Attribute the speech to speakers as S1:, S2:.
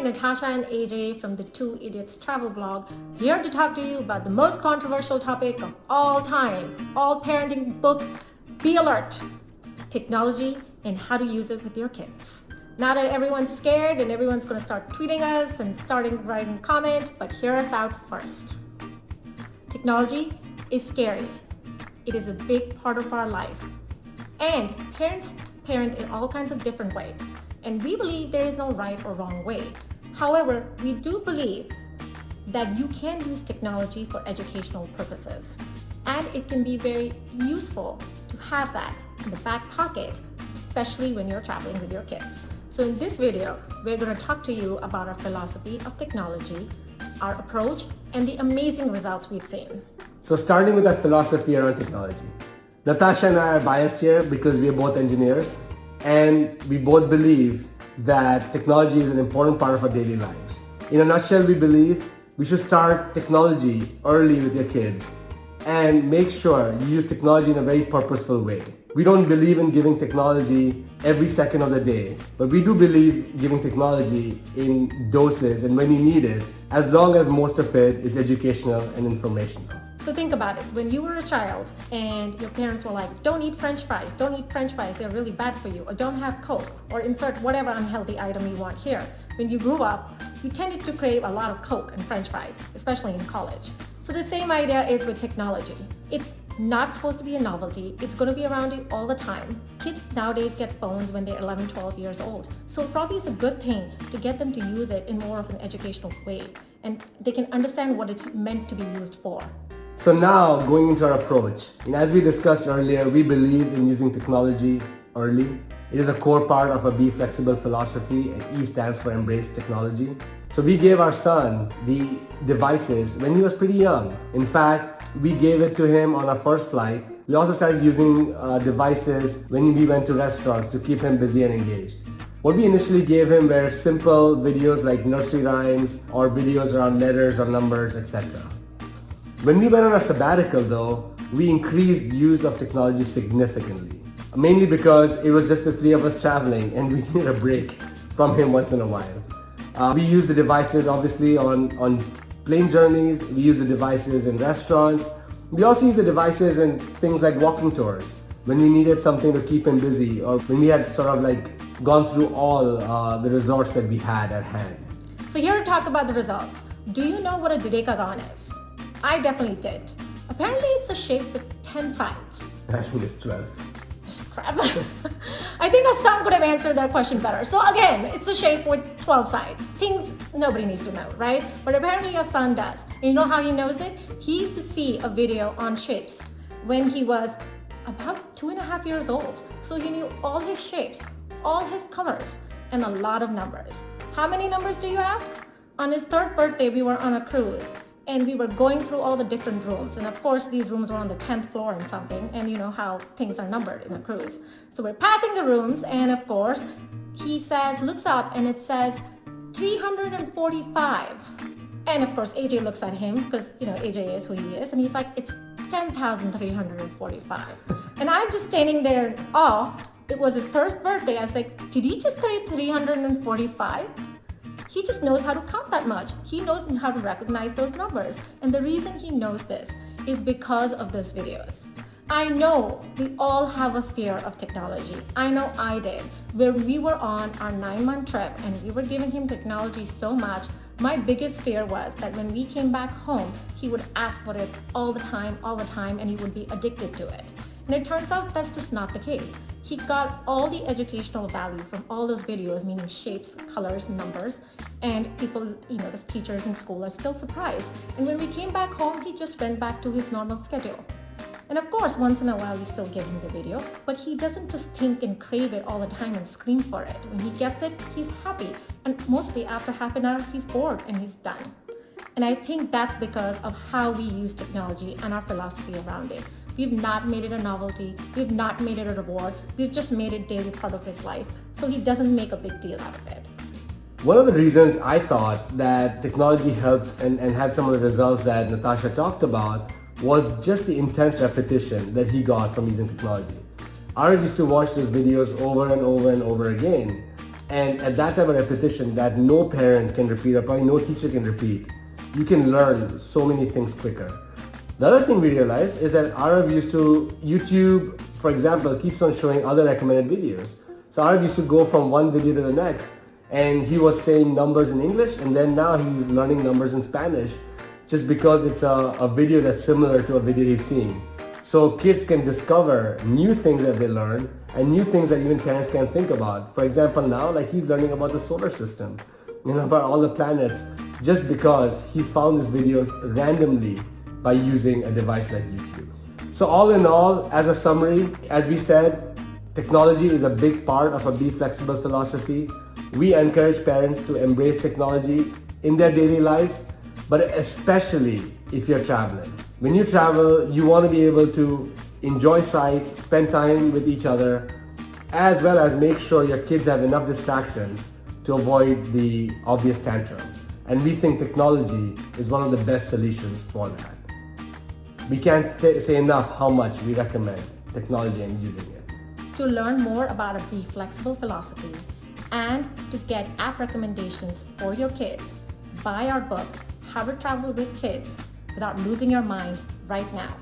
S1: Natasha and AJ from the Two Idiots Travel Blog, here to talk to you about the most controversial topic of all time. All parenting books, be alert. Technology and how to use it with your kids. Now that everyone's scared and everyone's going to start tweeting us and starting writing comments, but hear us out first. Technology is scary. It is a big part of our life. And parents parent in all kinds of different ways. And we believe there is no right or wrong way. However, we do believe that you can use technology for educational purposes. And it can be very useful to have that in the back pocket, especially when you're traveling with your kids. So in this video, we're going to talk to you about our philosophy of technology, our approach, and the amazing results we've seen.
S2: So starting with our philosophy around technology. Natasha and I are biased here because we are both engineers and we both believe that technology is an important part of our daily lives. In a nutshell, we believe we should start technology early with your kids and make sure you use technology in a very purposeful way. We don't believe in giving technology every second of the day, but we do believe giving technology in doses and when you need it, as long as most of it is educational and informational.
S1: So think about it. When you were a child and your parents were like, don't eat French fries, they're really bad for you, or don't have Coke, or insert whatever unhealthy item you want here. When you grew up, you tended to crave a lot of Coke and French fries, especially in college. So the same idea is with technology. It's not supposed to be a novelty. It's going to be around you all the time. Kids nowadays get phones when they're 11, 12 years old. So it probably is a good thing to get them to use it in more of an educational way. And they can understand what it's meant to be used for.
S2: So now going into our approach, as we discussed earlier, we believe in using technology early. It is a core part of our Be Flexible philosophy, and E stands for Embrace Technology. So we gave our son the devices when he was pretty young. In fact, we gave it to him on our first flight. We also started using devices when we went to restaurants to keep him busy and engaged. What we initially gave him were simple videos like nursery rhymes or videos around letters or numbers, etc. When we went on a sabbatical though, we increased use of technology significantly. Mainly because it was just the three of us traveling and we needed a break from him once in a while. We use the devices obviously on plane journeys, we use the devices in restaurants. We also use the devices in things like walking tours when we needed something to keep him busy or when we had sort of like gone through all the resorts that we had at hand.
S1: So here to talk about the results. Do you know what a dodecagon is? I definitely did. Apparently it's a shape with 10 sides.
S2: I think it's 12.
S1: Crap. I think a son could have answered that question better. So again, it's a shape with 12 sides. Things nobody needs to know, right? But apparently your son does. And you know how he knows it? He used to see a video on shapes when he was about 2.5 years old. So he knew all his shapes, all his colors, and a lot of numbers. How many numbers do you ask? On his 3rd birthday, we were on a cruise. And we were going through all the different rooms. And of course, these rooms were on the 10th floor and something. And you know how things are numbered in a cruise. So we're passing the rooms. And of course, he looks up and it says 345. And of course, AJ looks at him because, AJ is who he is. And he's like, it's 10,345. And I'm just standing there in awe. It was his 3rd birthday. I was like, did he just put it 345? He just knows how to count that much. He knows how to recognize those numbers. And the reason he knows this is because of those videos. I know we all have a fear of technology. I know I did. Where we were on our 9-month trip and we were giving him technology so much, my biggest fear was that when we came back home, he would ask for it all the time, and he would be addicted to it. And it turns out that's just not the case. He got all the educational value from all those videos, meaning shapes, colors, numbers, and people, the teachers in school are still surprised. And when we came back home, he just went back to his normal schedule. And of course, once in a while, we still give him the video, but he doesn't just think and crave it all the time and scream for it. When he gets it, he's happy. And mostly after half an hour, he's bored and he's done. And I think that's because of how we use technology and our philosophy around it. We've not made it a novelty. We've not made it a reward. We've just made it daily part of his life. So he doesn't make a big deal out of it.
S2: One of the reasons I thought that technology helped and had some of the results that Natasha talked about was just the intense repetition that he got from using technology. I used to watch those videos over and over and over again. And at that type of repetition that no parent can repeat or probably no teacher can repeat, you can learn so many things quicker. The other thing we realized is that Arav YouTube, for example, keeps on showing other recommended videos. So Arav used to go from one video to the next, and he was saying numbers in English, and then now he's learning numbers in Spanish just because it's a video that's similar to a video he's seeing. So kids can discover new things that they learn and new things that even parents can't think about. For example, now like he's learning about the solar system, about all the planets, just because he's found these videos randomly by using a device like YouTube. So all in all, as a summary, as we said, technology is a big part of our Be Flexible philosophy. We encourage parents to embrace technology in their daily lives, but especially if you're traveling. When you travel, you want to be able to enjoy sights, spend time with each other, as well as make sure your kids have enough distractions to avoid the obvious tantrum. And we think technology is one of the best solutions for that. We can't say enough how much we recommend technology and using it.
S1: To learn more about a Be Flexible philosophy and to get app recommendations for your kids, buy our book, How to Travel with Kids Without Losing Your Mind right now.